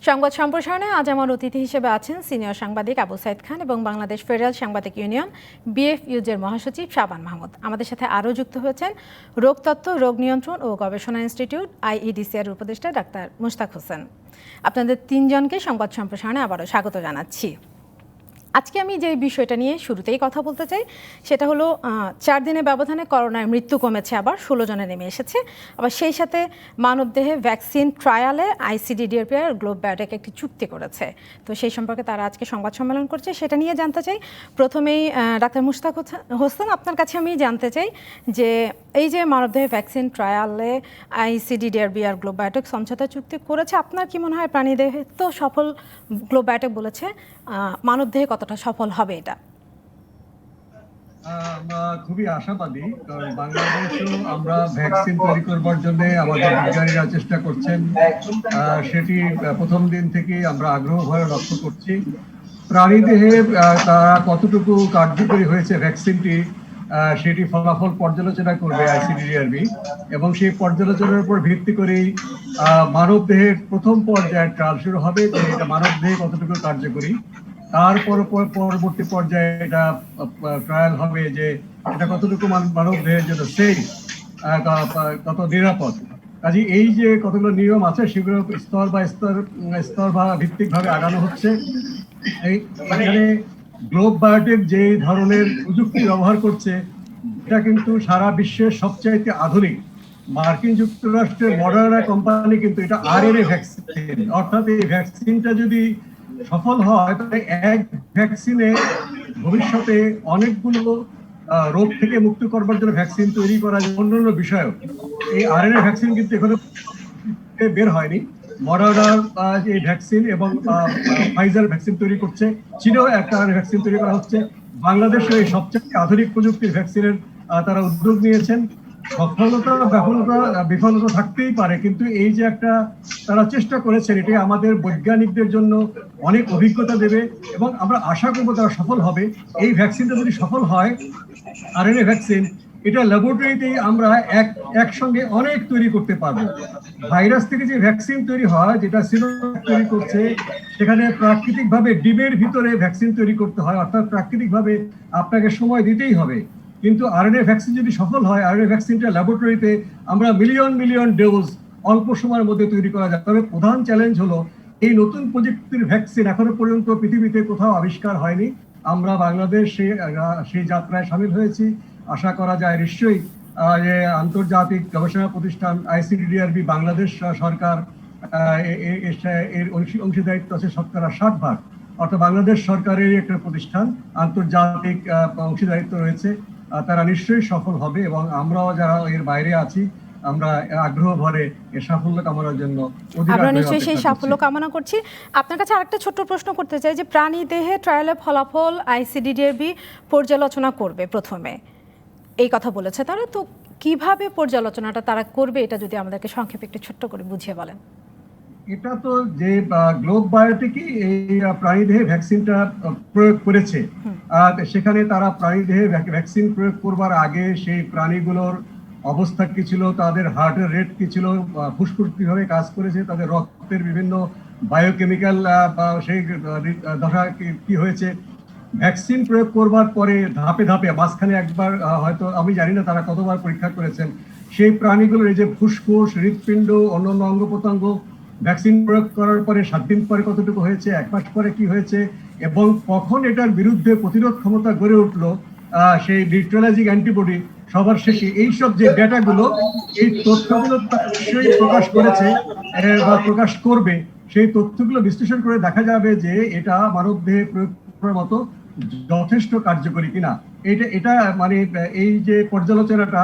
সংবাদ সম্প্রসারণে আজ আমার অতিথি হিসেবে আছেন সিনিয়র সাংবাদিক আবু সাইদ খান এবং বাংলাদেশ ফেডারেল সাংবাদিক ইউনিয়ন বিএফইউজের মহাসচিব শাবান মাহমুদ। আমাদের সাথে আরও যুক্ত হয়েছেন রোগতত্ত্ব, রোগ নিয়ন্ত্রণ ও গবেষণা ইনস্টিটিউট আইইডিসিআর উপদেষ্টা ডাক্তার মুশতাক হোসেন। আপনাদের তিনজনকে সংবাদ সম্প্রসারণে আবারও স্বাগত জানাচ্ছি। আজকে আমি যে বিষয়টা নিয়ে শুরুতেই কথা বলতে চাই সেটা হলো 4 দিনের ব্যবধানে করোনার মৃত্যু কমেছে, আবার 16 জনে নেমে এসেছে। আবার সেই সাথে মানবদেহে ভ্যাকসিন ট্রায়ালে আইসিডিডিআরবি আর গ্লোব বায়োটেক একটি চুক্তি করেছে। তো সেই সম্পর্কে তারা আজকে সংবাদ সম্মেলন করছে, সেটা নিয়ে জানতে চাই। প্রথমেই ডাক্তার মুশতাক হোসেন, আপনার কাছে আমি জানতে চাই যে এই যে মানবদেহে ভ্যাকসিন ট্রায়ালে আইসিডিডিআরবি আর গ্লোব বায়োটেক সমঝোতা চুক্তি করেছে, আপনার কি মনে হয় প্রাণীদেহে তো সফল গ্লোব বায়োটেক বলেছে, মানবদেহে কতটা সফল হবে এটা? আমরা খুবই আশাবাদী, কারণ বাংলাদেশেও আমরা ভ্যাকসিন তৈরি করবার জন্য আমাদের বিজ্ঞানীরা চেষ্টা করছেন। সেটি প্রথম দিন থেকে আমরা আগ্রহ ভরে লক্ষ্য করছি। প্রাণীদেহে তারা কতটুকু কার্যকরী হয়েছে ভ্যাকসিনটি, সেটি ফলাফল পর্যালোচনা করবে আইসিডিডিআরবি, এবং সেই পর্যালোচনার উপর ভিত্তি করেই মানব দেহের প্রথম পর্যায়ের ট্রায়াল শুরু হবে যে এটা মানব দেহে কতটুকু কার্যকরী। তারপর পরবর্তী পর্যায়ে এটা ট্রায়াল হবে যে এটা কতটুকু মানব দেহের জন্য সেফ, কত নিরাপদ। কাজে এই যে কতগুলো নিয়ম আছে সেগুলো স্তর বা ভিত্তিক ভাবে আগানো হচ্ছে। এখানে গ্লোব বায়োটেক যে ধরনের প্রযুক্তি ব্যবহার করছে এটা কিন্তু সারা বিশ্বের সবচাইতে আধুনিক। মার্কিন যুক্তরাষ্ট্রের মডার্না কোম্পানি কিন্তু এটা আরএনএ ভ্যাকসিন, অর্থাৎ এই ভ্যাকসিনটা যদি সফল হয় তাহলে এক ভ্যাকসিনে ভবিষ্যতে অনেকগুলো রোগ থেকে মুক্ত করবার জন্য ভ্যাকসিন তৈরি করা অন্যান্য বিষয়ও। এই আরএনএ ভ্যাকসিন কিন্তু এখনো বের হয়নি। মডার্নার এই ভ্যাকসিন এবং ফাইজার ভ্যাকসিন তৈরি করছে, চীনেও একটা ভ্যাকসিন তৈরি করা হচ্ছে। বাংলাদেশে এই সবচেয়ে আধুনিক প্রযুক্তির ভ্যাকসিনের তারা উদ্যোগ নিয়েছেন। সফলতা বিফলতা থাকতেই পারে, কিন্তু এই যে একটা তারা চেষ্টা করেছেন এটি আমাদের বৈজ্ঞানিকদের জন্য অনেক অভিজ্ঞতা দেবে এবং আমরা আশা করবো তারা সফল হবে। এই ভ্যাকসিনটা যদি সফল হয়, আরএনএ ভ্যাকসিন, এটা ল্যাবরেটরিতেই আমরা একসঙ্গে অনেক তৈরি করতে পারবো। ভাইরাস থেকে যে ভ্যাকসিন তৈরি হয়, যেটা সিনোভ্যাক তৈরি করছে, সেখানে প্রাকৃতিকভাবে ডিমের ভিতরে ভ্যাকসিন তৈরি করতে হয়, অর্থাৎ প্রাকৃতিকভাবে আপনাকে সময় দিতেই হবে। কিন্তু আরএনএ ভ্যাকসিন যদি সফল হয়, আরএনএ ভ্যাকসিনটা ল্যাবরেটরিতে আমরা মিলিয়ন ডোজ অল্প সময়ের মধ্যে তৈরি করা যায়। তবে প্রধান চ্যালেঞ্জ হলো এই নতুন প্রযুক্তির ভ্যাকসিন এখনো পর্যন্ত পৃথিবীতে কোথাও আবিষ্কার হয়নি। আমরা বাংলাদেশ সেই যাত্রায় সামিল হয়েছি। আশা করা যায় নিশ্চয়ই যে আন্তর্জাতিক গবেষণা প্রতিষ্ঠান আইসিডিডিআরবি, বাংলাদেশ সরকার এর অংশীদারিত্ব আছে 60%, অর্থাৎ বাংলাদেশ সরকারের একটা প্রতিষ্ঠান, আন্তর্জাতিক অংশীদারিত্ব রয়েছে। তারা নিশ্চয়ই সফল হবে এবং আমরাও যারা এর বাইরে আছি আমরা আগ্রহ ভরে এর সাফল্য কামনার জন্য আমরা নিশ্চয়ই সেই সাফল্য কামনা করছি। আপনার কাছে আরেকটা ছোট্ট প্রশ্ন করতে চাই যে প্রাণী দেহে ট্রায়ালের ফলাফল আইসিডিডিআরবি পর্যালোচনা করবে প্রথমে, এই কথা বলেছে তারা। তো কিভাবে পর্যালোচনাটা তারা করবে এটা যদি আমাদেরকে সংক্ষেপে একটু ছোট্ট করে বুঝিয়ে বলেন। এটা তো যে গ্লোব বায়োটেকই এই প্রাণীদেহে ভ্যাকসিনটা প্রয়োগ করেছে, সেখানে তারা প্রাণীদেহে ভ্যাকসিন প্রয়োগ করবার আগে সেই প্রাণীগুলোর অবস্থা কি ছিল, তাদের হার্টের রেট কি ছিল, ফুসফুস কিভাবে কাজ করেছে, তাদের রক্তের বিভিন্ন বায়োকেমিক্যাল সেই দশা কি হয়েছে, ভ্যাকসিন প্রয়োগ করবার পরে ধাপে ধাপে মাঝখানে একবার হয়তো আমি জানি না তারা কতবার পরীক্ষা করেছেন সেই প্রাণীগুলোর এই যে ফুসফুস, হৃৎপিণ্ড, অন্যান্য অঙ্গ প্রত্যঙ্গ ভ্যাকসিন প্রয়োগ করার পরে 7 দিন পরে কতটুকু হয়েছে, 1 মাস পরে কি হয়েছে, এবং কখন এটার বিরুদ্ধে প্রতিরোধ ক্ষমতা গড়ে উঠলো, সেই নিউট্রালাইজিং অ্যান্টিবডি সবার শেষে, এইসব যে ডেটাগুলো, এই তথ্যগুলো নিশ্চয়ই প্রকাশ করেছে বা প্রকাশ করবে। সেই তথ্যগুলো বিশ্লেষণ করে দেখা যাবে যে এটা মানবদেহে প্রয়োগ করার মতো যথেষ্ট কার্যকরী কিনা। এটা মানে এই যে পর্যালোচনাটা,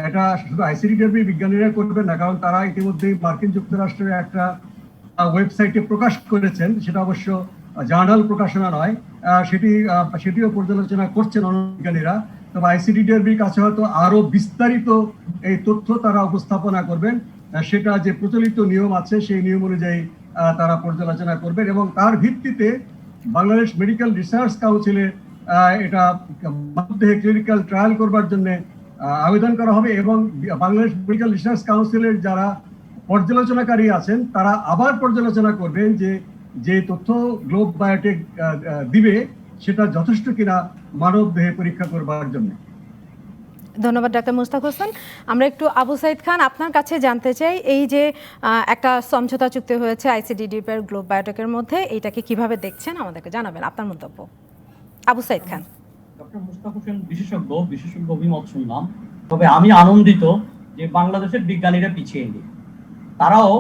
এটা শুধু আইসিডিডিআরবি বিজ্ঞানীরা করবেন না, কারণ তারা ইতিমধ্যে মার্কিন যুক্তরাষ্ট্রের একটা ওয়েবসাইটে প্রকাশ করেছেন, সেটা অবশ্য জার্নাল প্রকাশনা নয়, সেটিও পর্যালোচনা করছেন বিজ্ঞানীরা। তবে আইসিডিডিআরবির কাছে হয়তো আরো বিস্তারিত এই তথ্য তারা উপস্থাপনা করবেন, সেটা যে প্রচলিত নিয়ম আছে সেই নিয়ম অনুযায়ী তারা পর্যালোচনা করবেন, এবং তার ভিত্তিতে বাংলাদেশ মেডিকেল রিসার্চ কাউন্সিলে এটা মানবদেহে ক্লিনিক্যাল ট্রায়াল করবার জন্য আবেদন করা হবে, এবং বাংলাদেশ মেডিকেল রিসার্চ কাউন্সিলের যারা পর্যালোচনাকারী আছেন তারা আবার পর্যালোচনা করবেন যে যে তথ্য গ্লোব বায়োটেক দিবে সেটা যথেষ্ট কিনা মানব দেহে পরীক্ষা করবার জন্য। ধন্যবাদ ডাক্তার মুস্তাক হোসেন। আমরা একটু আবু সাইদ খান আপনার কাছে জানতে চাই, এই যে একটা সমঝোতা চুক্তি হয়েছে আইসিডিডিআর এর গ্লোব বায়োটেকের মধ্যে, এইটাকে কিভাবে দেখছেন আমাদেরকে জানাবেন আপনার মন্তব্য। আবু সাইদ খান। ডক্টর মুস্তাক হোসেন বিশেষজ্ঞ অভিমত শুনলাম, তবে আমি আনন্দিত যে বাংলাদেশের বিজ্ঞানীরা পিছিয়ে নেই, তারাও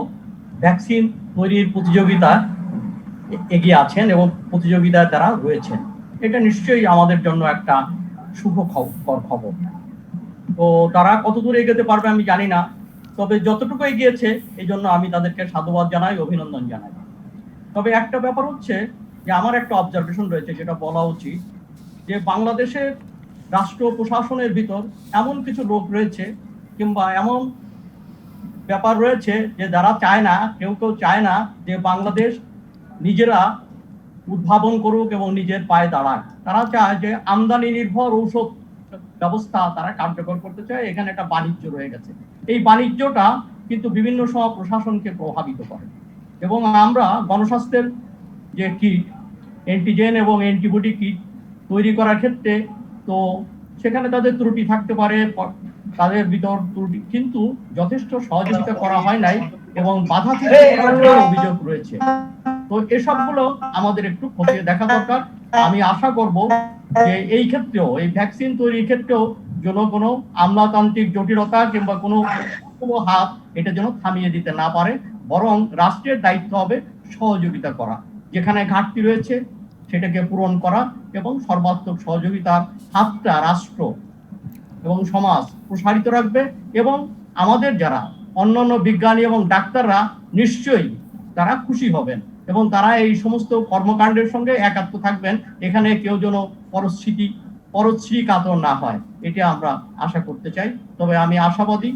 ভ্যাকসিন তৈরির প্রতিযোগিতা এগিয়ে আছেন এবং প্রতিযোগিতায় তারা রয়েছেন। এটা নিশ্চয়ই আমাদের জন্য একটা শুভ খবর। তো তারা কত দূর এগোতে পারবে আমি জানি না, তবে যতটুকু এগিয়েছে এই জন্য আমি তাদেরকে সাধুবাদ জানাই, অভিনন্দন জানাই। তবে একটা ব্যাপার হচ্ছে যে আমার একটা অবজারভেশন রয়েছে, সেটা বলা উচিত, যে বাংলাদেশের রাষ্ট্র প্রশাসনের ভিতর এমন কিছু লোক রয়েছে কিংবা এমন ব্যাপার রয়েছে যে যারা চায় না, কেউ চায় না যে বাংলাদেশ নিজেরা উদ্ভাবন করুক এবং নিজের পায়ে দাঁড়াক। তারা চায় যে আমদানি নির্ভর ঔষধ ব্যবস্থা তারা কার্যকর করতে চায়। এখানে একটা বাণিজ্য রয়ে গেছে। এই বাণিজ্যটা কিন্তু বিভিন্ন সময় প্রশাসনকে প্রভাবিত করে এবং আমরা গণস্বাস্থ্যের যে কিট, অ্যান্টিজেন এবং অ্যান্টিবডি কিট তৈরি করার ক্ষেত্রে তো সেখানে তাদের ত্রুটি থাকতে পারে, তাদের ভিতর ত্রুটি, কিন্তু যথেষ্ট সহযোগিতা করা হয় নাই এবং বাধা সৃষ্টি করার অভিযোগ রয়েছে। তো এসবগুলো আমাদের একটু খতিয়ে দেখা দরকার। আমি আশা করব যে এই ক্ষেত্রেও, এই ভ্যাকসিন তৈরির ক্ষেত্রেও যেন কোনো আমলাতান্ত্রিক জটিলতা কিংবা কোনো হাত এটা যেন থামিয়ে দিতে না পারে, বরং রাষ্ট্রের দায়িত্ব হবে সহযোগিতা করা, যেখানে ঘাটতি রয়েছে সেটাকে পূরণ করা এবং সর্বাত্মক সহযোগিতার হাতটা রাষ্ট্র এবং সমাজ প্রসারিত রাখবে। এবং আমাদের যারা অন্যান্য বিজ্ঞানী এবং ডাক্তাররা নিশ্চয়ই তারা খুশি হবেন এবং তারা এই সমস্ত কর্মকাণ্ডের সঙ্গে একাত্ম থাকবেন। এখানে কেউ যেন পরশ্রী কাতর না হয়, এটা আমরা আশা করতে চাই। তবে আমি আশাবাদী,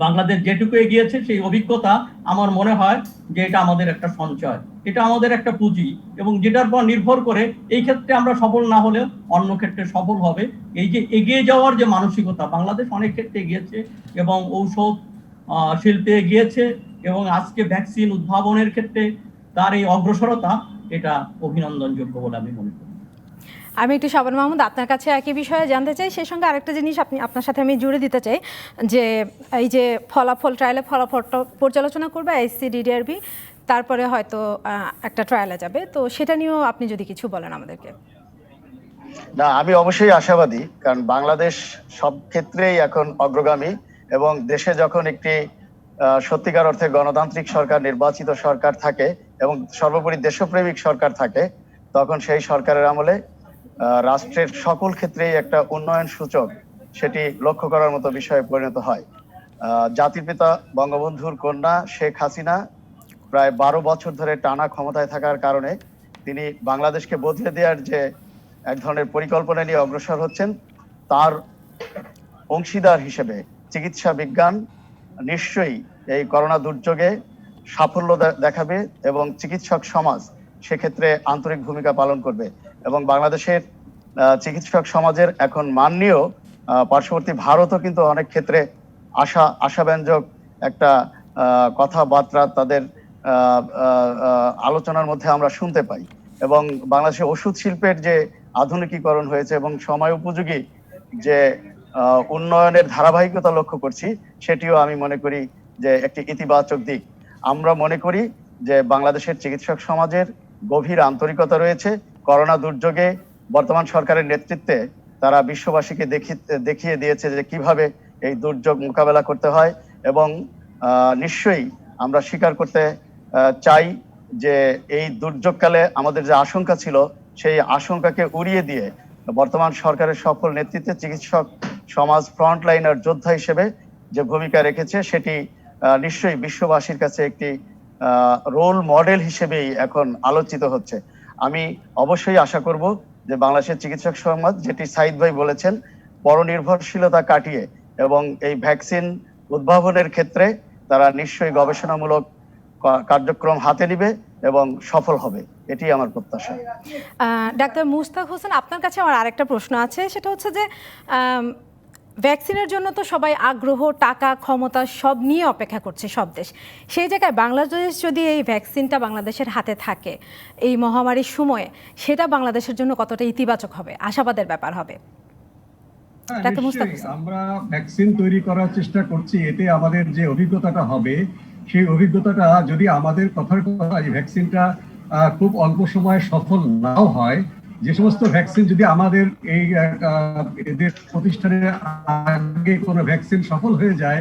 বাংলাদেশ যেটুকু এগিয়েছে সেই অভিজ্ঞতা আমার মনে হয় যে এটা আমাদের একটা সঞ্চয়, এটা আমাদের একটা পুঁজি, এবং যেটার পর নির্ভর করে এই ক্ষেত্রে আমরা সফল না হলেও অন্য ক্ষেত্রে সফল হবে। এই যে এগিয়ে যাওয়ার যে মানসিকতা, বাংলাদেশ অনেক ক্ষেত্রে এগিয়েছে এবং ঔষধ শিল্পে এগিয়েছে এবং আজকে ভ্যাকসিন উদ্ভাবনের ক্ষেত্রে তার এই অগ্রসরতা, এটা অভিনন্দনযোগ্য বলে আমি মনে করি। আমি একটু শাবান মাহমুদ আপনার কাছে একই বিষয়ে জানতে চাই, সেই সঙ্গে আরেকটা জিনিস আপনার সাথে আমি জুড়ে দিতে চাই, যে এই যে ট্রায়ালের ফলাফলটা পর্যালোচনা করবে আইসিডিডিআরবি, তারপরে হয়তো একটা ট্রায়ালে যাবে, তো সেটা নিয়েও আপনি যদি কিছু বলেন আমাদেরকে। না, আমি অবশ্যই আশাবাদী, কারণ বাংলাদেশ সব ক্ষেত্রেই এখন অগ্রগামী এবং দেশে যখন একটি সত্যিকার অর্থে গণতান্ত্রিক সরকার, নির্বাচিত সরকার থাকে এবং সর্বোপরি দেশপ্রেমিক সরকার থাকে, তখন সেই সরকারের আমলে রাষ্ট্রের সকল ক্ষেত্রেই একটা উন্নয়ন সূচক সেটি লক্ষ্য করার মতো বিষয়ে পরিণত হয়। জাতির পিতা বঙ্গবন্ধুর কন্যা শেখ হাসিনা প্রায় 12 বছর ধরে টানা ক্ষমতায় থাকার কারণে তিনি বাংলাদেশকে বদলে দেওয়ার যে এক ধরনের পরিকল্পনা নিয়ে অগ্রসর হচ্ছেন, তার অংশীদার হিসেবে চিকিৎসা বিজ্ঞান নিশ্চয়ই এই করোনা দুর্যোগে সাফল্য দেখাবে এবং চিকিৎসক সমাজ সেক্ষেত্রে আন্তরিক ভূমিকা পালন করবে। এবং বাংলাদেশের চিকিৎসক সমাজের এখন মান নিয়েও পার্শ্ববর্তী ভারতও কিন্তু অনেক ক্ষেত্রে আশাব্যঞ্জক একটা কথাবার্তা তাদের আলোচনার মধ্যে আমরা শুনতে পাই। এবং বাংলাদেশের ওষুধ শিল্পের যে আধুনিকীকরণ হয়েছে এবং সময় উপযোগী যে উন্নয়নের ধারাবাহিকতা লক্ষ্য করছি, সেটিও আমি মনে করি যে একটি ইতিবাচক দিক। আমরা মনে করি যে বাংলাদেশের চিকিৎসক সমাজের গভীর আন্তরিকতা রয়েছে। করোনা দুর্যোগে বর্তমান সরকারের নেতৃত্বে তারা বিশ্ববাসীকে দেখিয়ে দিয়েছে যে কিভাবে এই দুর্যোগ মোকাবেলা করতে হয়। এবং নিশ্চয়ই আমরা স্বীকার করতে চাই যে এই দুর্যোগকালে আমাদের যে আশঙ্কা ছিল, সেই আশঙ্কাকে উড়িয়ে দিয়ে বর্তমান সরকারের সফল নেতৃত্বে চিকিৎসক সমাজ ফ্রন্টলাইনার যোদ্ধা হিসেবে যে ভূমিকা রেখেছে, সেটি নিশ্চয়ই বিশ্ববাসীর কাছে একটি রোল মডেল হিসেবেই এখন আলোচিত হচ্ছে। আমি অবশ্যই আশা করব যে বাংলাদেশের চিকিৎসক সমাজ, যেটি সাইদ ভাই বলেছেন, পরনির্ভরশীলতা কাটিয়ে এবং এই ভ্যাকসিন উদ্ভাবনের ক্ষেত্রে তারা নিশ্চয়ই গবেষণামূলক কার্যক্রম হাতে নিবে এবং সফল হবে, এটি আমার প্রত্যাশা। ডাক্তার মুস্তাক হোসেন, আপনার কাছে আমার আরেকটা প্রশ্ন আছে, সেটা হচ্ছে যে ভ্যাকসিনের জন্য তো সবাই আগ্রহ, টাকা, ক্ষমতা সব নিয়ে অপেক্ষা করছে সব দেশ। সেই জায়গায় বাংলাদেশ যদি এই ভ্যাকসিনটা বাংলাদেশের হাতে থাকে এই মহামারীর সময়ে, সেটা বাংলাদেশের জন্য কতটা ইতিবাচক হবে, আশাবাদের ব্যাপার হবে? হ্যাঁ, ডাক্তার মুস্তাক নিশ্চয়ই হোসেন। আমরা ভ্যাকসিন তৈরি করার চেষ্টা করছি। এতে আমাদের যে অভিজ্ঞতাটা হবে, সেই অভিজ্ঞতাটা যদি আমাদের কথার কথা এই ভ্যাকসিনটা খুব অল্প সময়ে সফল নাও হয়, যে সমস্ত ভ্যাকসিন যদি আমাদের এই এদের প্রতিষ্ঠানের আগে কোনো ভ্যাকসিন সফল হয়ে যায়,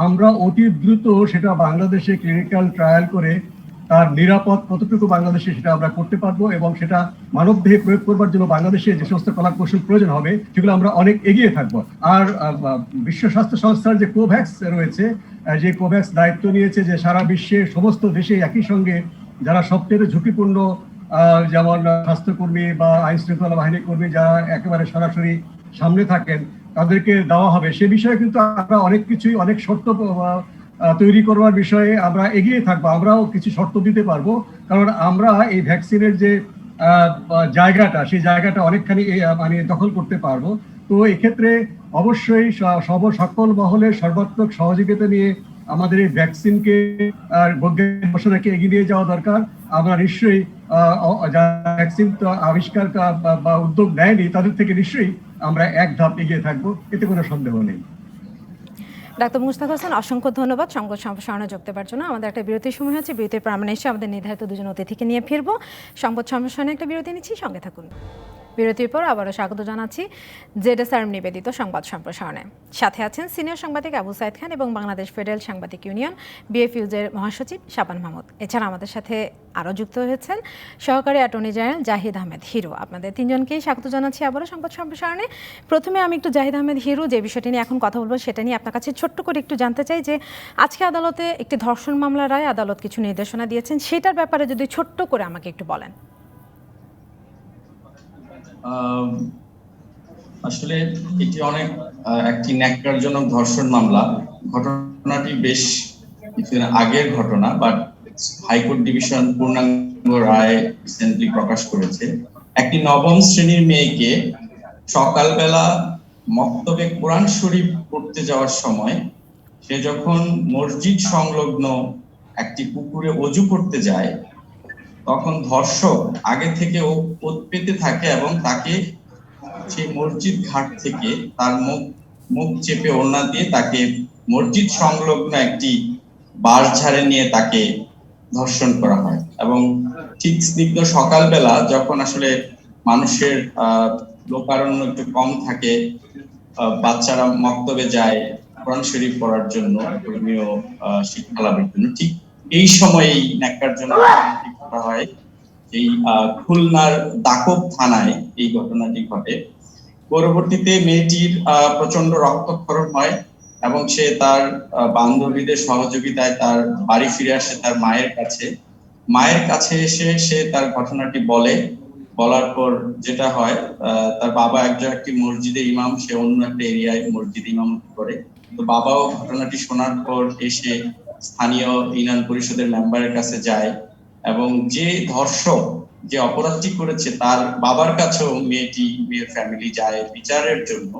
আমরা অতি দ্রুত সেটা বাংলাদেশে ক্লিনিক্যাল ট্রায়াল করে তার নিরাপদ কতটুকু বাংলাদেশে সেটা আমরা করতে পারবো, এবং সেটা মানবদেহে প্রয়োগ করবার জন্য বাংলাদেশে যে সমস্ত কলা কৌশল প্রয়োজন হবে সেগুলো আমরা অনেক এগিয়ে থাকবো। আর বিশ্ব স্বাস্থ্য সংস্থার যে কোভ্যাক্স রয়েছে, যে কোভ্যাক্স দায়িত্ব নিয়েছে যে সারা বিশ্বের সমস্ত দেশে একই সঙ্গে যারা সবচেয়ে ঝুঁকিপূর্ণ, যেমন স্বাস্থ্যকর্মী বা আইন শৃঙ্খলা বাহিনী কর্মী যারা একেবারে সরাসরি সামনে থাকেন, তাদেরকে দেওয়া হবে। সে বিষয়ে কিন্তু আমরা অনেক কিছুই, অনেক শর্ত তৈরি করবার বিষয়ে আমরা এগিয়ে থাকবো। আমরাও কিছু শর্ত দিতে পারবো, কারণ আমরা এই ভ্যাকসিনের যে জায়গাটা, সেই জায়গাটা অনেকখানি মানে দখল করতে পারবো। তো এক্ষেত্রে অবশ্যই সকল মহলের সর্বাত্মক সহযোগিতা নিয়ে আমাদের এই ভ্যাকসিনকে আর বৈজ্ঞানিক গবেষণাকে এগিয়ে নিয়ে যাওয়া দরকার। আমরা নিশ্চয়ই ভ্যাকসিন আবিষ্কার বা উদ্যোগ নেয়নি, তাদের থেকে নিশ্চয়ই আমরা এক ধাপ এগিয়ে থাকবো, এতে কোনো সন্দেহ নেই। ডাক্তার মুস্তাক হোসেন, অসংখ্য ধন্যবাদ সংবাদ সম্প্রসারণে যোগ দেওয়ার জন্য। আমাদের একটা বিরতির সময় হচ্ছে, বিরতির পর আমরা নিশ্চয়ই আমাদের নির্ধারিত দুজন অতিথিকে নিয়ে ফিরবো। সংবাদ সম্প্রসারণে একটা বিরতি নিচ্ছি, সঙ্গে থাকুন। বিরতির পর আবারও স্বাগত জানাচ্ছি জেডএসআর নিবেদিত সংবাদ সম্প্রসারণে। সাথে আছেন সিনিয়র সাংবাদিক আবু সাইদ খান এবং বাংলাদেশ ফেডারেল সাংবাদিক ইউনিয়ন বিএফইউজের মহাসচিব শাবান মাহমুদ। এছাড়া আমাদের সাথে আরও যুক্ত হয়েছেন সহকারী attorney general Zahid Ahmed hero. আপনাদের তিনজনকেই স্বাগত জানাচ্ছি আবারও সংবাদ সম্প্রসারণে। প্রথমে আমি একটু জাহিদ আহমেদ হিরো, যে বিষয়টি নিয়ে এখন কথা বলবো সেটা নিয়ে আপনার কাছে ছোট্ট করে একটু জানতে চাই যে আজকে আদালতে একটি ধর্ষণ মামলার রায় আদালত কিছু নির্দেশনা দিয়েছেন, সেটার ব্যাপারে যদি ছোট্ট করে আমাকে একটু বলেন। আসলে এটি অনেক একটি ন্যাক্কারজনক ধর্ষণ মামলা। ঘটনাটি বেশ কিছুদিন আগের ঘটনা, বাট হাইকোর্ট ডিভিশন পূর্ণাঙ্গ রায় রিসেন্টলি প্রকাশ করেছে। একটি নবম শ্রেণীর মেয়েকে সকালবেলা মক্তবে কোরআন শরীফ পড়তে যাওয়ার সময় সে যখন মসজিদ সংলগ্ন একটি পুকুরে অজু করতে যায়, তখন ধর্ষক আগে থেকে ওৎ পেতে থাকে এবং তাকে সেই মসজিদ ঘাট থেকে তার মুখ চেপে ওড়না দিয়ে তাকে মসজিদ সংলগ্ন একটি বাঁশঝাড়ে নিয়ে তাকে ধর্ষণ করা হয়। এবং ঠিক স্নিগ্ধ সকালবেলা যখন আসলে মানুষের লোকারণ্য একটু কম থাকে, বাচ্চারা মক্তবে যায় কোরআন শরীফ পড়ার জন্য, ধর্মীয় শিক্ষা লাভের জন্য, ঠিক এই সময়েই ন্যাক্কারজনক করা হয়। এই খুলনার দাকব থানায় এই ঘটনাটি ঘটে। পরবর্তীতে মেয়েটির প্রচন্ড রক্তক্ষরণ হয় এবং সে তার বান্ধবীদের সহযোগিতায় তার বাড়ি ফিরে আসে তার মায়ের কাছে। মায়ের কাছে এসে সে তার ঘটনাটি বলার পর যেটা হয়, তার বাবা একটি মসজিদের ইমাম, সে অন্য একটা এরিয়ায় মসজিদ ইমামতি করে। তো বাবাও ঘটনাটি শোনার পর এসে স্থানীয় ইউনিয়ন পরিষদের মেম্বারের কাছে যায় এবং যে ধর্ষক, যে অপরাধটি করেছে, তার বাবার কাছেও মেয়ের ফ্যামিলি যায় বিচারের জন্য।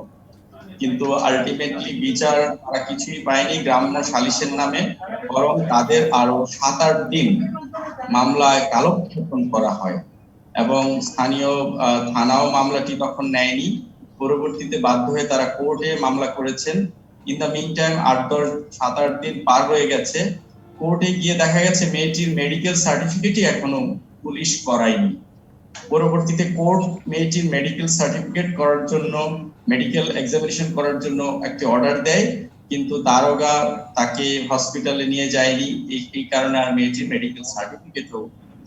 কিন্তু আলটিমেটলি বিচার তারা কিছুই পায়নি গ্রাম্য সালিশের নামে, বরং তাদের আরো 7-8 দিন মামলায় কালক্ষেপণ করা হয় এবং স্থানীয় থানাও মামলাটি তখন নেয়নি। পরবর্তীতে বাধ্য হয়ে তারা কোর্টে মামলা করেছেন। ইন দ্য মিন টাইম 7-8 দিন পার হয়ে গেছে। কোর্টে গিয়ে দেখা গেছে মেয়েটির মেডিকেল সার্টিফিকেটই এখনো পুলিশ করায়নি। পরবর্তীতে কোর্ট মেয়েটির মেডিকেল সার্টিফিকেট করার জন্য, মেডিকেল এক্সামিনেশন করার জন্য একটি অর্ডার দেয়, কিন্তু দারোগা তাকে হসপিটালে নিয়ে যায়নি। এই কারণে আর মেয়েটির মেডিকেল সার্টিফিকেটও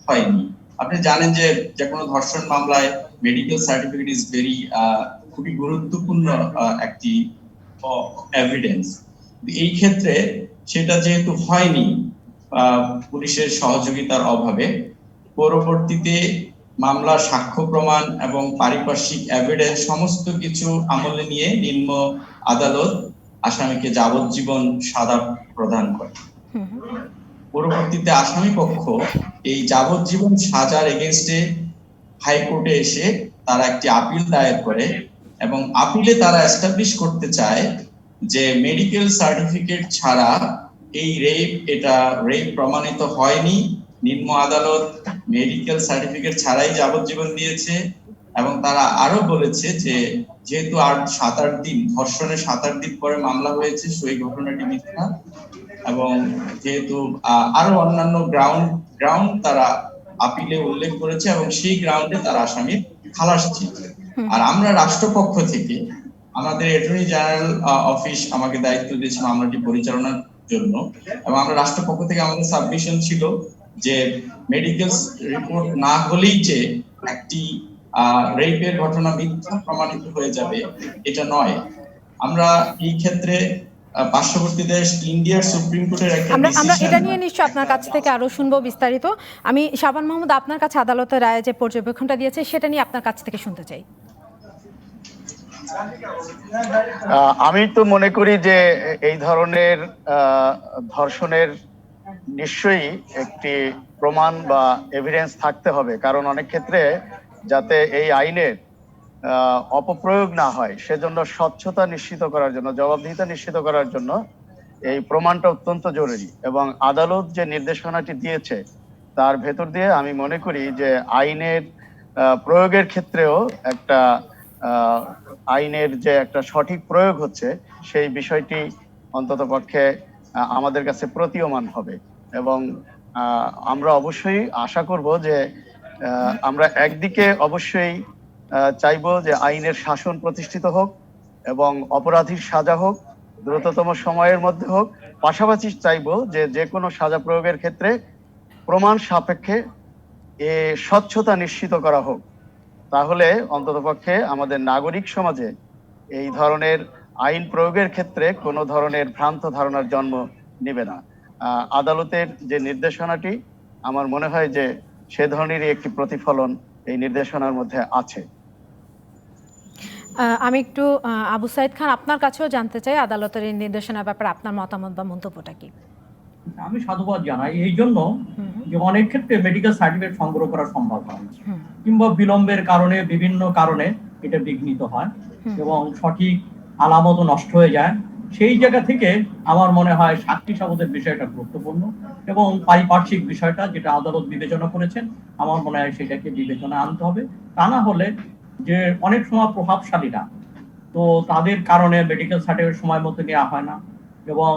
হয়নি। আপনি জানেন যে কোনো ধর্ষণ মামলায় মেডিকেল সার্টিফিকেট ইজ খুবই গুরুত্বপূর্ণ একটি এভিডেন্স। এই ক্ষেত্রে সেটা যেহেতু হয়নি পুলিশের সহযোগিতার অভাবে, পরবর্তীতে মামলার সাক্ষ্য প্রমাণ এবং পারিপার্শ্বিক এভিডেন্স সমস্ত কিছু আমলে নিয়ে নিম্ন আদালত আসামিকে যাবজ্জীবন সাজা প্রদান করে। পরবর্তীতে আসামি পক্ষ এই যাবজ্জীবন সাজার এগেইনস্টে হাইকোর্টে এসে তারা একটি আপিল দায়ের করে এবং আপিলে তারা এস্টাবলিশ করতে চায় যে মেডিকেল সার্টিফিকেট ছাড়া এই এটা রেপ প্রমাণিত হয়নি, নিম্ন আদালত মেডিকেল সার্টিফিকেট ছাড়াই যাবজ্জীবন দিয়েছে। এবং তারা আরো বলেছে যে যেহেতু আর 7-8 দিন ধর্ষণের 7-8 দিন পরে মামলা হয়েছে, সেই ঘটনাটি মিথ্যা। এবং যেহেতু আরো অন্যান্য গ্রাউন্ড তারা আপিলে উল্লেখ করেছে এবং সেই গ্রাউন্ডে তারা আসামির খালাস চেয়েছে। আর আমরা রাষ্ট্রপক্ষ থেকে আমাদের অ্যাটর্নি জেনারেল অফিস আমাকে দায়িত্ব দিয়েছে মামলাটি পরিচালনার জন্য, এবং আমরা রাষ্ট্রপক্ষ থেকে আমাদের সাবমিশন ছিল যে মেডিকেল রিপোর্ট না হলেই যে একটি রেপের ঘটনা মিথ্যা প্রমাণিত হয়ে যাবে এটা নয়। আমরা এই ক্ষেত্রে পার্শ্ববর্তী দেশ ইন্ডিয়ার সুপ্রিম কোর্টের একটা আমরা ডিসিশন, এটা নিয়ে নিশ্চয়ই আপনার কাছ থেকে আরো শুনবো বিস্তারিত। আমি শাবান মাহমুদ, আপনার কাছে আদালতের রায়ে যে পর্যবেক্ষণটা দিয়েছে সেটা নিয়ে আপনার কাছ থেকে শুনতে চাই। আমি তো মনে করি যে এই ধরনের ধর্ষণের নিশ্চয়ই একটি প্রমাণ বা এভিডেন্স থাকতে হবে, কারণ অনেক ক্ষেত্রে যাতে এই আইনের অপপ্রয়োগ না হয় সেজন্য স্বচ্ছতা নিশ্চিত করার জন্য, জবাবদিহিতা নিশ্চিত করার জন্য এই প্রমাণটা অত্যন্ত জরুরি। এবং আদালত যে নির্দেশনাটি দিয়েছে তার ভেতর দিয়ে আমি মনে করি যে আইনের প্রয়োগের ক্ষেত্রেও একটা আইনের যে একটা সঠিক প্রয়োগ হচ্ছে সেই বিষয়টি অন্তত পক্ষে আমাদের কাছে প্রতীয়মান হবে। এবং আমরা অবশ্যই আশা করব যে আমরা একদিকে অবশ্যই চাইবো যে আইনের শাসন প্রতিষ্ঠিত হোক এবং অপরাধীর সাজা হোক, দ্রুততম সময়ের মধ্যে হোক। পাশাপাশি চাইবো যে যে কোনো সাজা প্রয়োগের ক্ষেত্রে প্রমাণ সাপেক্ষে স্বচ্ছতা নিশ্চিত করা হোক। তাহলে অন্ততপক্ষে আমাদের নাগরিক সমাজে এই ধরনের আইন প্রয়োগের ক্ষেত্রে কোনো ধরনের ভ্রান্ত ধারণার জন্ম নেবে না। আদালতের যে নির্দেশনাটি আমার মনে হয় যে সে ধরনেরই একটি প্রতিফলন এই নির্দেশনার মধ্যে আছে। আমি একটু আবু সাইদ খান, আপনার কাছেও জানতে চাই আদালতের এই নির্দেশনার ব্যাপারে আপনার মতামত বা মন্তব্যটা কি? আমি সাধুবাদ জানাই এই জন্য যে অনেক ক্ষেত্রে মেডিকেল সার্টিফিকেট সংগ্রহ করা সম্ভব হয় না, কিংবা বিলম্বের কারণে বিভিন্ন কারণে এটা বিঘ্নিত হয় এবং সঠিক আলামত নষ্ট হয়ে যায়। সেই জায়গা থেকে আমার মনে হয় সাক্ষী শপথের বিষয়টা গুরুত্বপূর্ণ এবং পারিপার্শ্বিক বিষয়টা যেটা আদালত বিবেচনা করেছেন আমার মনে হয় সেটাকে বিবেচনা আনতে হবে। তা না হলে যে অনেক সময় প্রভাবশালীরা তো তাদের কারণে মেডিকেল সার্টিফিকেট সময় মতো নেওয়া হয় না, এবং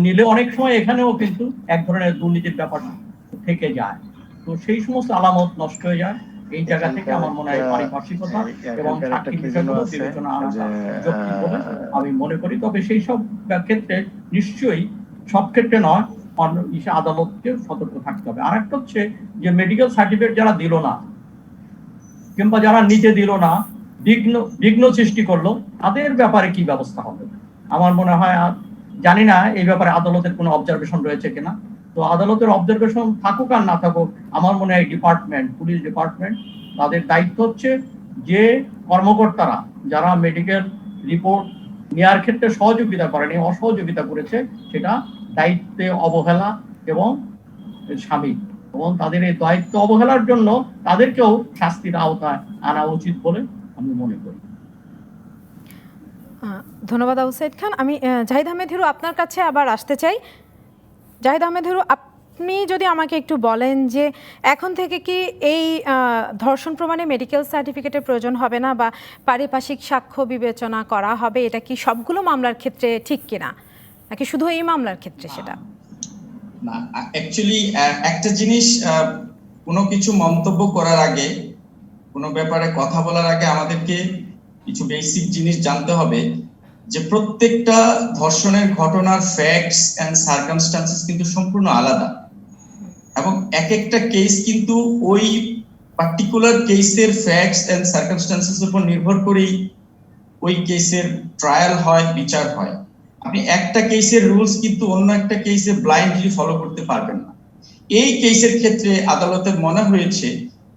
নিলে অনেক সময় এখানেও কিন্তু এক ধরনের দুর্নীতির ব্যাপার থেকে যায়। তো সেই সমস্ত আলামত নষ্ট হয়ে যায়। এই জায়গা থেকে আমার মনে হয় পারিপার্শ্বিকতা এবং সাক্ষীর বিষয়গুলো বিবেচনা আনাটা যৌক্তিক বলে আমি মনে করি। তবে সেই সব ক্ষেত্রে নিশ্চয়ই সব ক্ষেত্রে নয়, আদালতকে সতর্ক থাকতে হবে। আর একটা হচ্ছে যে মেডিকেল সার্টিফিকেট যারা দিল না কিংবা যারা নিতে দিল না, বিঘ্ন সৃষ্টি করলো, তাদের ব্যাপারে কি ব্যবস্থা হবে আমার মনে হয় জানি না এই ব্যাপারে আদালতের কোনো অবজারভেশন রয়েছে কিনা। তো আদালতের অবজারভেশন থাকুক আর না থাকুক, আমার মনে হয় ডিপার্টমেন্ট, পুলিশ ডিপার্টমেন্ট, তাদের দায়িত্ব হচ্ছে যে কর্মকর্তারা যারা মেডিকেল রিপোর্ট নেওয়ার ক্ষেত্রে সহযোগিতা করেনি, অসহযোগিতা করেছে, সেটা দায়িত্বে অবহেলা এবং শামিল, এবং তাদের এই দায়িত্ব অবহেলার জন্য তাদেরকেও শাস্তির আওতায় আনা উচিত বলে আমি মনে করি। ধন্যবাদ আবু সাইদ খান। আমি জাহিদ আহমেদ হিরু আপনার কাছে আবার আসতে চাই। জাহিদ আহমেদ হিরু, আপনি যদি আমাকে একটু বলেন যে এখন থেকে কি এই ধর্ষণ প্রমাণে মেডিকেল সার্টিফিকেটের প্রয়োজন হবে না বা পারিপার্শ্বিক সাক্ষ্য বিবেচনা করা হবে, এটা কি সবগুলো মামলার ক্ষেত্রে ঠিক কিনা, নাকি শুধু এই মামলার ক্ষেত্রে সেটা? না, অ্যাকচুয়ালি একটা জিনিস, কোনো কিছু মন্তব্য করার আগে, কোনো ব্যাপারে কথা বলার আগে আমাদেরকে কিছু বেসিক জিনিস জানতে হবে যে প্রত্যেকটা ধর্ষণের ঘটনার ফ্যাক্টস এন্ড সার্কামস্ট্যান্সেস কিন্তু সম্পূর্ণ আলাদা, এবং এক একটা কেস কিন্তু ওই পার্টিকুলার কেসের ফ্যাক্টস এন্ড সার্কামস্ট্যান্সেস উপর নির্ভর করেই ওই কেসের ট্রায়াল হয়, বিচার হয়। আপনি একটা কেসের রুলস কিন্তু অন্য একটা কেসে ব্লাইন্ডলি ফলো করতে পারবেন না। এই কেসের ক্ষেত্রে আদালতের মনে হয়েছে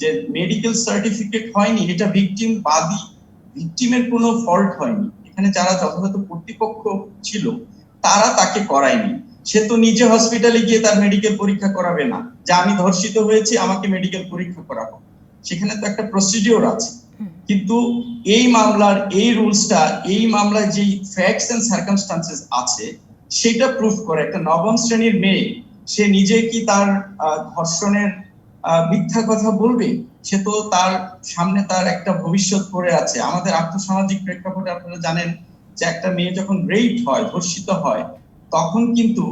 যে মেডিকেল সার্টিফিকেট হয়নি, এটা ভিকটিমের কোনো ফল্ট হয়নি, এখানে যারা যথাযথ কর্তৃপক্ষ ছিল তারা তাকে করায়নি। সে তো নিজে হসপিটালে গিয়ে তার মেডিকেল পরীক্ষা করাবে না যে আমি ধর্ষিত হয়েছি আমাকে মেডিকেল পরীক্ষা করাবো, সেখানে তো একটা প্রসিডিওর আছে। কিন্তু এই মামলার এই রুলসটা, এই মামলায় যে ফ্যাক্টস এন্ড সার্কামস্টান্সেস আছে সেটা প্রুফ করে। একটা নবম শ্রেণীর মেয়ে সে নিজে কি তার ধর্ষণের মিথ্যা কথা বলবে? সে তো তার সামনে তার একটা ভবিষ্যৎ পড়ে আছে। আমাদের আর্থসামাজিক প্রেক্ষাপটে আপনারা জানেন যে একটা মেয়ে যখন রেপ হয়, ধর্ষিত হয়, তখন কিন্তু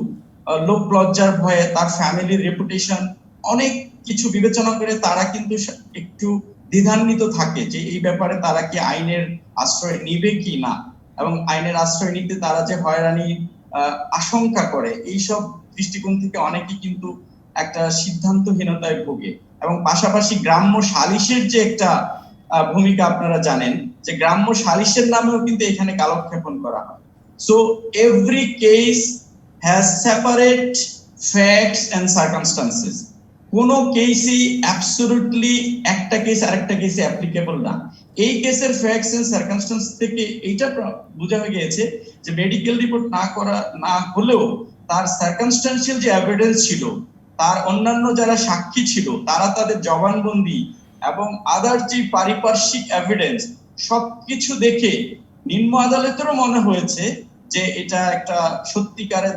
লোক লজ্জার ভয়ে তার ফ্যামিলির রেপুটেশন অনেক কিছু বিবেচনা করে তারা কিন্তু একটু দ্বিধান্বিত থাকে যে এই ব্যাপারে তারা কি আইনের আশ্রয় নিবে কি না, এবং আইনের আশ্রয় নিতে তারা যে হয়রানি আশঙ্কা করে, এইসব দৃষ্টিকোণ থেকে অনেকে কিন্তু একটা সিদ্ধান্তহীনতায় ভোগে। এবং পাশাপাশি গ্রাম্য সালিশের যে একটা ভূমিকা আপনারা জানেন যে গ্রাম্য সালিশের নামেও কিন্তু এখানে কালক্ষেপণ করা হয়। So every case has separate facts and circumstances. কোনো কেসই অ্যাবসলিউটলি একটা কেস আরেকটা কেসে অ্যাপ্লিকেবল না। এই কেসের ফ্যাক্টস এন্ড সার্কামস্টান্স থেকে এইটা বোঝা হয়ে গিয়েছে যে মেডিকেল রিপোর্ট না হলেও তার সার্কামস্টান্সিয়াল যে এভিডেন্স ছিল, তার অন্যান্য যারা সাক্ষী ছিল তারা তাদের জবানবন্দি এবং আদার যে পারিপার্শ্বিক এভিডেন্স সবকিছু দেখে নিম্ন আদালতেরও মনে হয়েছে যে এটা একটা সত্যিকারের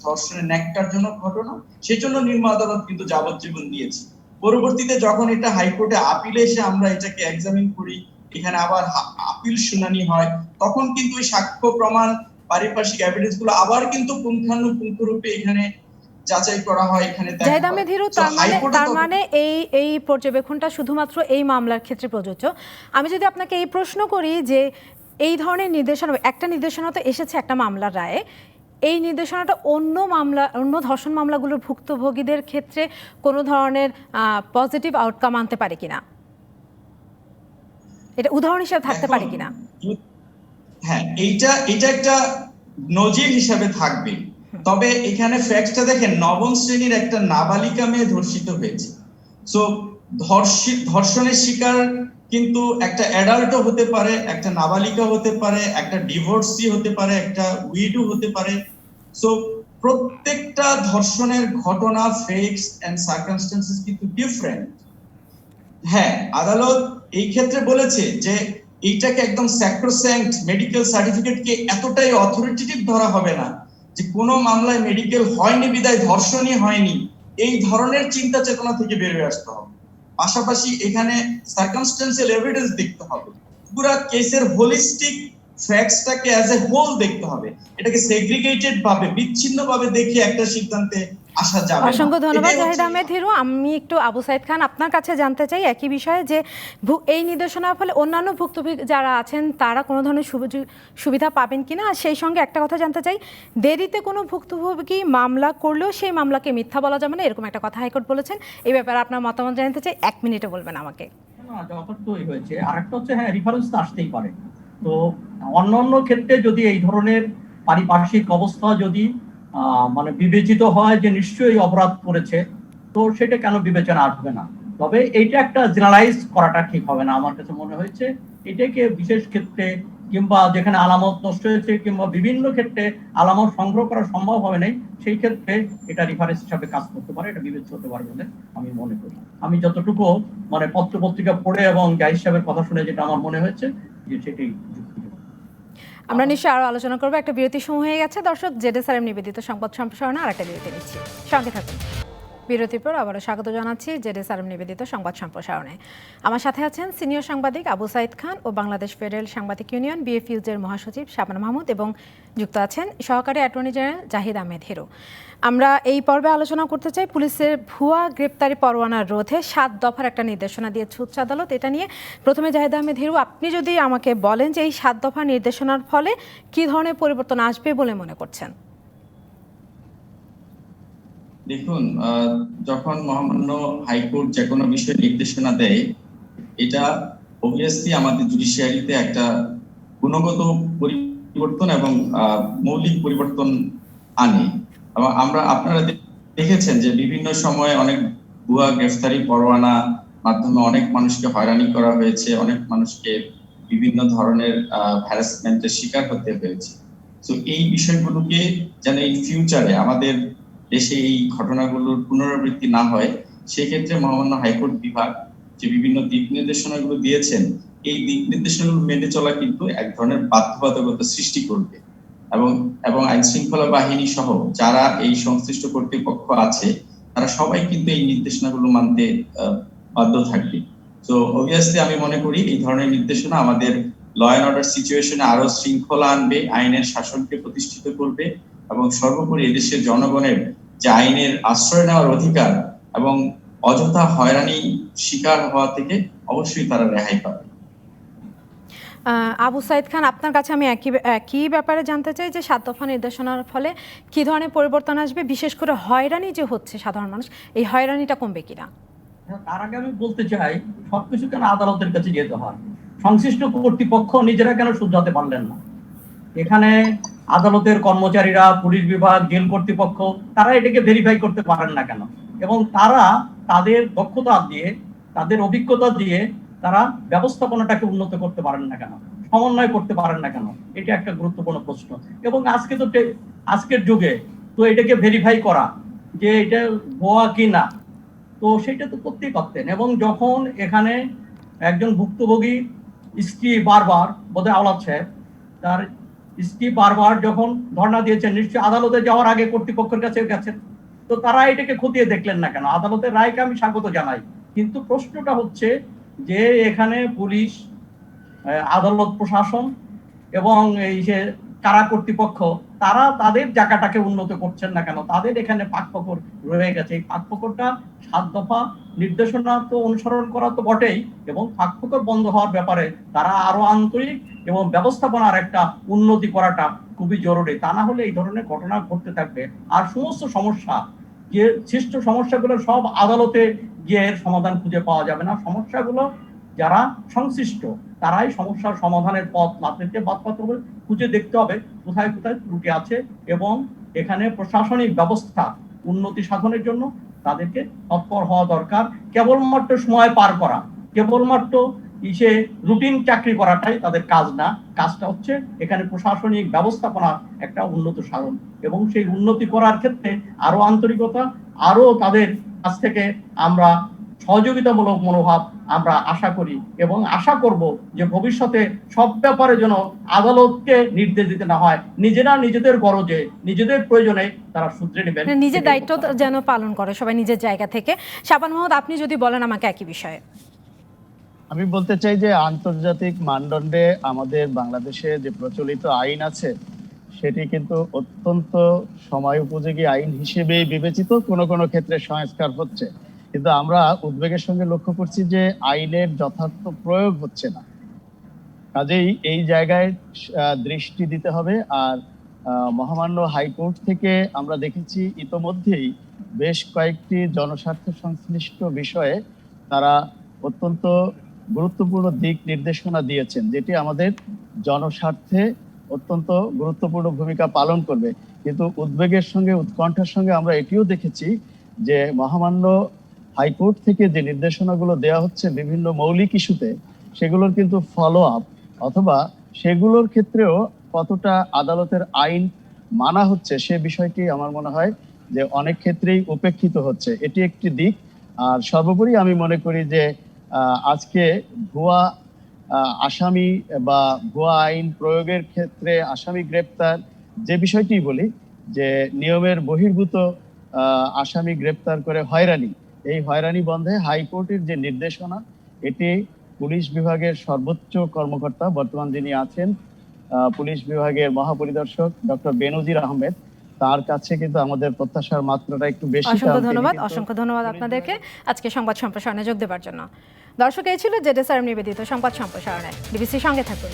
ধর্ষণের ন্যাক্কারজনক ঘটনা। সেজন্য নিম্ন আদালত কিন্তু যাবজ্জীবন দিয়েছে। পরবর্তীতে যখন এটা হাইকোর্টে আপিলে এসে আমরা এটাকে এক্সামিন করি, এখানে আবার আপিল শুনানি হয়, তখন কিন্তু ওই সাক্ষ্য প্রমাণ পারিপার্শ্বিক এভিডেন্স গুলো আবার কিন্তু পুঙ্খানুপুঙ্খ রূপে এখানে যাচাই করা হয়। এখানে জাহিদ আহমেদ হিরু, তার মানে এই পর্যবেক্ষণটা শুধুমাত্র এই মামলার ক্ষেত্রে প্রযোজ্য। আমি যদি আপনাকে এই প্রশ্ন করি যে এই ধরনের নির্দেশনা, একটা নির্দেশনা তো এসেছে একটা মামলার রায়ে, এই নির্দেশনাটা অন্য ধর্ষণ মামলাগুলোর ভুক্তভোগীদের ক্ষেত্রে কোনো ধরনের পজিটিভ আউটকাম আনতে পারে কিনা, এটা উদাহরণ হিসেবে থাকতে পারে কিনা? হ্যাঁ, এটা একটা নজির হিসাবে থাকবে। তবে এখানে ফ্যাক্টটা দেখেন, নবম শ্রেণীর একটা নাবালিকা মেয়ে ধর্ষিত হয়েছে। সো ধর্ষণের শিকার কিন্তু একটা অ্যাডাল্টও হতে পারে, একটা নাবালিকা হতে পারে, একটা ডিভোর্সি হতে পারে, একটা উইডো হতে পারে। সো প্রত্যেকটা ধর্ষণের ঘটনা, ফ্যাক্টস এন্ড সার্কামস্টান্সেস কিন্তু ডিফারেন্ট। হ্যাঁ, আদালত এই ক্ষেত্রে বলেছে যে এইটাকে একদম স্যাক্রোস্যাঙ্ক্ট মেডিকেল সার্টিফিকেটকে এতটাই অথরিটেটিভ ধরা হবে না যে কোনো মামলায় মেডিকেল হয়নি বিদায় ধর্ষণই হয়নি, এই ধরনের চিন্তা চেতনা থেকে বের হয়ে আসতে হবে। পাশাপাশি এখানে সার্কামস্টেন্সিয়াল এভিডেন্স দেখতে হবে, পুরো কেসের হোলিস্টিক ফ্যাক্টসটাকে অ্যাজ এ হোল দেখতে হবে। এটাকে সেগ্রিগেটেড ভাবে, বিচ্ছিন্ন ভাবে দেখে একটা সিদ্ধান্তে আসা যাবে না। অসংখ্য ধন্যবাদ জাহিদ আহমেদ হিরু। আমি একটু আবু সাইদ খান আপনার কাছে জানতে চাই একই বিষয়ে যে এই নির্দেশনার ফলে অন্যান্য ভুক্তভোগী যারা আছেন তারা কোনো ধরনের সুবিধা পাবেন কিনা, আর সেই সঙ্গে একটা কথা জানতে চাই, দেরিতে কোনো ভুক্তভোগী মামলা করলেও সেই মামলাকে মিথ্যা বলা যাবে না, এরকম একটা কথা হাইকোর্ট বলেছেন। এই ব্যাপারে আপনার মতামত জানতে চাই, 1 মিনিটে বলবেন আমাকে। যথার্থই হয়েছে। আরেকটা হচ্ছে, হ্যাঁ, রেফারেন্স তো আসতেই পারে। তো অন্যান্য ক্ষেত্রে যদি এই ধরনের পারিপার্শ্বিক অবস্থা যদি মানে বিবেচিত হয় যে নিশ্চয়ই অপরাধ করেছে, তো সেটা কেন বিবেচনা আসবে না? তবে এইটা একটা জেনারেলাইজ করাটা ঠিক হবে না আমার কাছে মনে হয়েছে। এটাকে বিশেষ ক্ষেত্রে কিংবা যেখানে আলামত নষ্ট হয়েছে কিংবা বিভিন্ন ক্ষেত্রে আলামত সংগ্রহ করা সম্ভব হবে নাই, সেই ক্ষেত্রে এটা রেফারেন্স হিসাবে কাজ করতে পারে, এটা বিবেচ্য হতে পারে বলে আমি মনে করি। আমি যতটুকু মানে পত্র পত্রিকা পড়ে এবং জাহিদ সাহেবের কথা শুনে যেটা আমার মনে হয়েছে যে সেটাই। আমরা নিশ্চয়ই আরো আলোচনা করবো। একটা বিরতি সময় হয়ে গেছে দর্শক, জেডএসআরএম নিবেদিত সংবাদ সম্প্রসারণে আর একটা বিরতি নিচ্ছি, সঙ্গে থাকুন। বিরতির পর আবারও স্বাগত জানাচ্ছি জেডএসআরএম নিবেদিত সংবাদ সম্প্রসারণে। আমার সাথে আছেন সিনিয়র সাংবাদিক আবু সাইদ খান ও বাংলাদেশ ফেডারেল সাংবাদিক ইউনিয়ন বিএফইউজের মহাসচিব শাবানা মাহমুদ, এবং যুক্ত আছেন সহকারী অ্যাটর্নি জেনারেল জাহিদ আহমেদ হিরু। আমরা এই পর্বে আলোচনা করতে চাই পুলিশের ভুয়া গ্রেপ্তারি পরোয়ানা রোধে 7 দফার একটা নির্দেশনা দিয়েছে উচ্চ আদালত। এটা নিয়ে প্রথমে জাহিদ আহমেদ হিরু, আপনি যদি আমাকে বলেন যে এই 7 দফা নির্দেশনার ফলে কি ধরনের পরিবর্তন আসবে বলে মনে করছেন? দেখুন, যখন মহামান্য হাইকোর্ট যে কোনো বিষয়ে নির্দেশনা দেয়, এটা অবভিয়াসলি আমাদের জুডিশিয়ারিতে একটা গুণগত পরিবর্তন এবং মৌলিক পরিবর্তন আনে। এবং আপনারা দেখেছেন যে বিভিন্ন সময়ে অনেক ভুয়া গ্রেফতারি পরোয়ানা মাধ্যমে অনেক মানুষকে হয়রানি করা হয়েছে, অনেক মানুষকে বিভিন্ন ধরনের হ্যারাসমেন্টের শিকার হতে হয়েছে। তো এই বিষয়গুলোকে যেন এই ফিউচারে আমাদের দেশে এই ঘটনাগুলোর পুনরাবৃত্তি না হয়, সেক্ষেত্রে মহামান্য হাইকোর্ট বিভাগ যে বিভিন্ন দিক নির্দেশনাগুলো দিয়েছেন, এই দিক নির্দেশনাগুলো মেনে চলা কিন্তু এক ধরনের বাধ্যবাধকতা সৃষ্টি করবে এবং আইন শৃঙ্খলা বাহিনী সহ যারা এই সংশ্লিষ্ট কর্তৃপক্ষ আছে তারা সবাই কিন্তু এই নির্দেশনাগুলো মানতে বাধ্য থাকবে। তো অবভিয়াসলি আমি মনে করি এই ধরনের নির্দেশনা আমাদের ল অ্যান্ড অর্ডার সিচুয়েশনে আরো শৃঙ্খলা আনবে, আইনের শাসনকে প্রতিষ্ঠিত করবে এবং সর্বোপরি এদেশের জনগণের যে আইনের আশ্রয় নেওয়ার অধিকার এবং অযথা হয়রানি শিকার হওয়া থেকে অবশ্যই তারা রেহাই পাবে। আবু সাইদ খান, আপনার কাছে আমি একই ব্যাপারে জানতে চাই যে 7 দফা নির্দেশনার ফলে কি ধরনের পরিবর্তন আসবে, বিশেষ করে হয়রানি যে হচ্ছে সাধারণ মানুষ, এই হয়রানিটা কমবে কিনা? তার আগে আমি বলতে চাই সবকিছু কেন আদালতের কাছে যেতে হয়? সংশ্লিষ্ট কর্তৃপক্ষ নিজেরা কেন শুধরাতে পারলেন না? এখানে আদালতের কর্মচারীরা, পুলিশ বিভাগ, জেল কর্তৃপক্ষ তারা এটাকে ভেরিফাই করতে পারেন না কেন? এবং তারা তাদের দক্ষতা দিয়ে, তাদের অভিজ্ঞতা দিয়ে তারা ব্যবস্থাপনাটাকে উন্নত করতে পারেন না কেন, সমন্বয় করতে পারেন না কেন? এটা একটা গুরুত্বপূর্ণ প্রশ্ন। এবং আজকের যুগে তো এটাকে ভেরিফাই করা যে এটা ভুয়া কি না, তো সেটা তো করতেই পারতেন। এবং যখন এখানে একজন ভুক্তভোগী স্ত্রী বারবার, বোধহয় আওলাদ সাহেব, তার স্ত্রী বারবার যখন ধর্ণা দিয়েছেন, নিশ্চয়ই আদালতে যাওয়ার আগে কর্তৃপক্ষের কাছে গেছেন, তো তারা এটাকে খতিয়ে দেখলেন না কেন? আদালতের রায়কে আমি স্বাগত জানাই, কিন্তু প্রশ্নটা হচ্ছে যে এখানে পুলিশ, আদালত প্রশাসন এবং এই যে কারা কর্তৃপক্ষ তারা তাদের জায়গাটাকে উন্নত করছেন না কেন? তাদের এখানে পাকপকর রয়ে গেছে। এই পাকপকরটা 7 দফা নির্দেশনা তো অনুসরণ করা তো বটেই, এবং পাকপকর বন্ধ হওয়ার ব্যাপারে তারা আরো আন্তরিক এবং ব্যবস্থাপনার একটা উন্নতি করাটা খুবই জরুরি। তা না হলে এই ধরনের ঘটনা ঘটতে থাকবে। আর সমস্ত সমস্যা, যে সৃষ্ট সমস্যাগুলো সব আদালতে গিয়ে সমাধান খুঁজে পাওয়া যাবে না। সমস্যাগুলো যারা সংশ্লিষ্ট তারাই সমস্যার সমাধানের পথ লাফিয়ে বাদপাত হবে, খুঁজে দেখতে হবে কোথায় কোথায় ত্রুটি আছে, এবং এখানে প্রশাসনিক ব্যবস্থা উন্নতি সাধনের জন্য তাদেরকে তৎপর হওয়া দরকার। কেবলমাত্র সময় পার করা, কেবলমাত্র রুটিন চাকরি করাটাই তাদের কাজ না। কাজটা হচ্ছে এখানে প্রশাসনিক ব্যবস্থাপনার একটা উন্নত সাধন, এবং সেই উন্নতি করার ক্ষেত্রে আরো আন্তরিকতা, আরো তাদের কাছ থেকে আমরা সহযোগিতামূলক মনোভাব আমরা আশা করি, এবং আশা করব যে ভবিষ্যতে সব ব্যাপারে যেন আদালতকে নির্দেশ দিতে না হয়, নিজেরা নিজেদের গরজে, নিজেদের প্রয়োজনে তারা শুধরে নেবেন, নিজের দায়িত্ব যেন পালন করে সবাই নিজের জায়গা থেকে। শাবান মাহমুদ, আপনি যদি বলেন আমাকে একই বিষয়ে। আমি বলতে চাই যে আন্তর্জাতিক মানদণ্ডে আমাদের বাংলাদেশে যে প্রচলিত আইন আছে সেটি কিন্তু অত্যন্ত সময় উপযোগী আইন হিসেবেই বিবেচিত, কোনো কোনো ক্ষেত্রে সংস্কার হচ্ছে, কিন্তু আমরা উদ্বেগের সঙ্গে লক্ষ্য করছি যে আইনের যথার্থ প্রয়োগ হচ্ছে না। কাজেই এই জায়গায় দৃষ্টি দিতে হবে। আর মহামান্য হাইকোর্ট থেকে আমরা দেখেছি ইতোমধ্যেই বেশ কয়েকটি জনস্বার্থ সংশ্লিষ্ট বিষয়ে তারা অত্যন্ত গুরুত্বপূর্ণ দিক নির্দেশনা দিয়েছেন, যেটি আমাদের জনস্বার্থে অত্যন্ত গুরুত্বপূর্ণ ভূমিকা পালন করবে। কিন্তু উদ্বেগের সঙ্গে, উৎকণ্ঠার সঙ্গে আমরা এটিও দেখেছি যে মহামান্য হাইকোর্ট থেকে যে নির্দেশনাগুলো দেওয়া হচ্ছে বিভিন্ন মৌলিক ইস্যুতে, সেগুলোর কিন্তু ফলো আপ অথবা সেগুলোর ক্ষেত্রেও কতটা আদালতের আইন মানা হচ্ছে সে বিষয়টি আমার মনে হয় যে অনেক ক্ষেত্রেই উপেক্ষিত হচ্ছে। এটি একটি দিক। আর সর্বোপরি আমি মনে করি যে আজকে ভুয়া আসামি বা ভুয়া আইন প্রয়োগের ক্ষেত্রে আসামি গ্রেপ্তার যে বিষয়টি বলি, যে নিয়মের বহির্ভূত আসামি গ্রেপ্তার করে হয়রানি, এই হয়রানি বন্ধে হাইকোর্টের যে নির্দেশনা, এটি পুলিশ বিভাগের সর্বোচ্চ কর্মকর্তা বর্তমান যিনি আছেন পুলিশ বিভাগের মহাপরিদর্শক ডক্টর বেনজির আহমেদ, তার কাছে কিন্তু আমাদের প্রত্যাশার মাত্রাটা একটু বেশি। অসংখ্য ধন্যবাদ আপনাদেরকে আজকে সংবাদ সম্প্রসারণে যোগ দেওয়ার জন্য। দর্শক, এই ছিল জেডএসআরএম নিবেদিত সংবাদ সম্প্রসারণে। ডিবিসির সঙ্গে থাকুন।